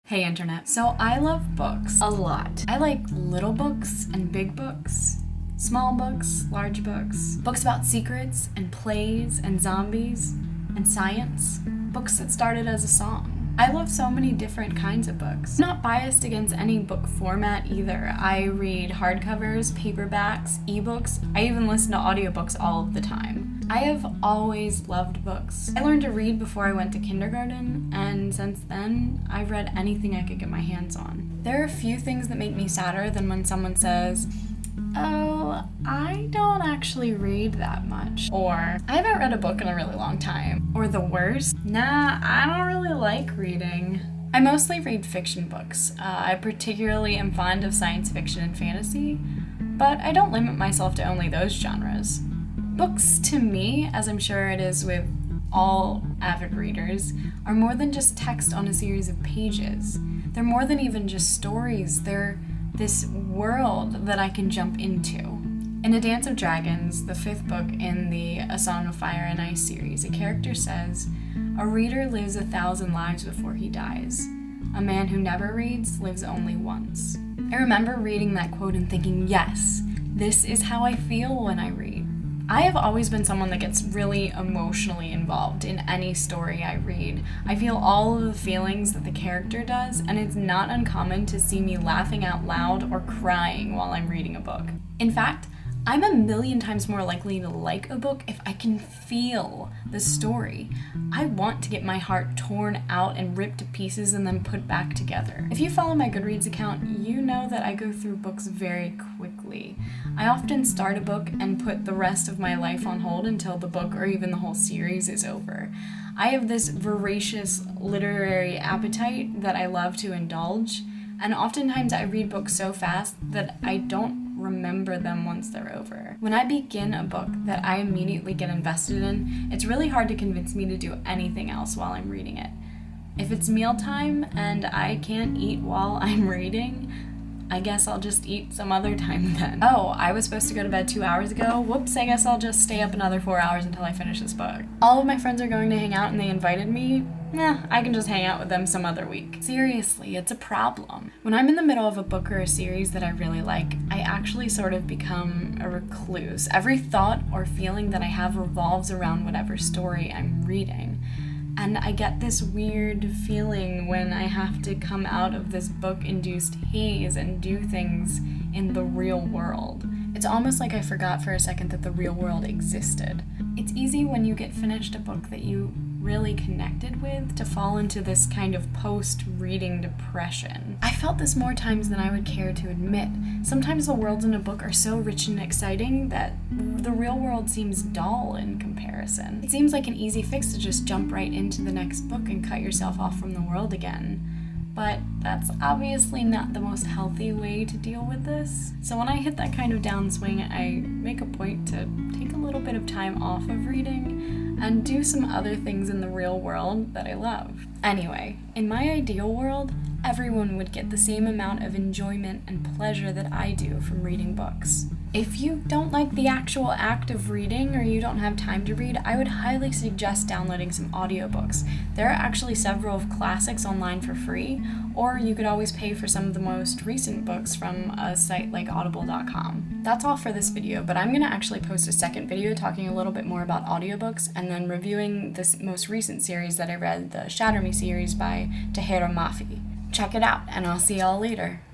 Hey internet. So I love books a lot. I like little books and big books, small books, large books, books about secrets and plays and zombies and science, books that started as a song. I love so many different kinds of books. I'm not biased against any book format either. I read hardcovers, paperbacks, ebooks. I even listen to audiobooks all of the time. I have always loved books. I learned to read before I went to kindergarten, and since then, I've read anything I could get my hands on. There are a few things that make me sadder than when someone says, "Oh, I don't actually read that much," or "I haven't read a book in a really long time," or the worst, "Nah, I don't really like reading." I mostly read fiction books. I particularly am fond of science fiction and fantasy, but I don't limit myself to only those genres. Books, to me, as I'm sure it is with all avid readers, are more than just text on a series of pages. They're more than even just stories. They're this world that I can jump into. In A Dance of Dragons, the 5th book in the A Song of Fire and Ice series, a character says, "A reader lives 1,000 lives before he dies. A man who never reads lives only once." I remember reading that quote and thinking, yes, this is how I feel when I read. I have always been someone that gets really emotionally involved in any story I read. I feel all of the feelings that the character does, and it's not uncommon to see me laughing out loud or crying while I'm reading a book. In fact, I'm 1,000,000 times more likely to like a book if I can feel the story. I want to get my heart torn out and ripped to pieces and then put back together. If you follow my Goodreads account, you know that I go through books very quickly. I often start a book and put the rest of my life on hold until the book or even the whole series is over. I have this voracious literary appetite that I love to indulge, and oftentimes I read books so fast that I don't remember them once they're over. When I begin a book that I immediately get invested in, it's really hard to convince me to do anything else while I'm reading it. If it's mealtime and I can't eat while I'm reading, I guess I'll just eat some other time then. Oh, I was supposed to go to bed 2 hours ago? Whoops, I guess I'll just stay up another 4 hours until I finish this book. All of my friends are going to hang out and they invited me. I can just hang out with them some other week. Seriously, it's a problem. When I'm in the middle of a book or a series that I really like, I actually sort of become a recluse. Every thought or feeling that I have revolves around whatever story I'm reading. And I get this weird feeling when I have to come out of this book-induced haze and do things in the real world. It's almost like I forgot for a second that the real world existed. It's easy when you get finished a book that you really connected with to fall into this kind of post-reading depression. I felt this more times than I would care to admit. Sometimes the worlds in a book are so rich and exciting that the real world seems dull in comparison. It seems like an easy fix to just jump right into the next book and cut yourself off from the world again. But that's obviously not the most healthy way to deal with this. So when I hit that kind of downswing, I make a point to take a little bit of time off of reading and do some other things in the real world that I love. Anyway, in my ideal world, everyone would get the same amount of enjoyment and pleasure that I do from reading books. If you don't like the actual act of reading or you don't have time to read, I would highly suggest downloading some audiobooks. There are actually several of classics online for free, or you could always pay for some of the most recent books from a site like audible.com. That's all for this video, but I'm going to actually post a second video talking a little bit more about audiobooks and then reviewing this most recent series that I read, the Shatter Me series by Tahereh Mafi. Check it out, and I'll see y'all later.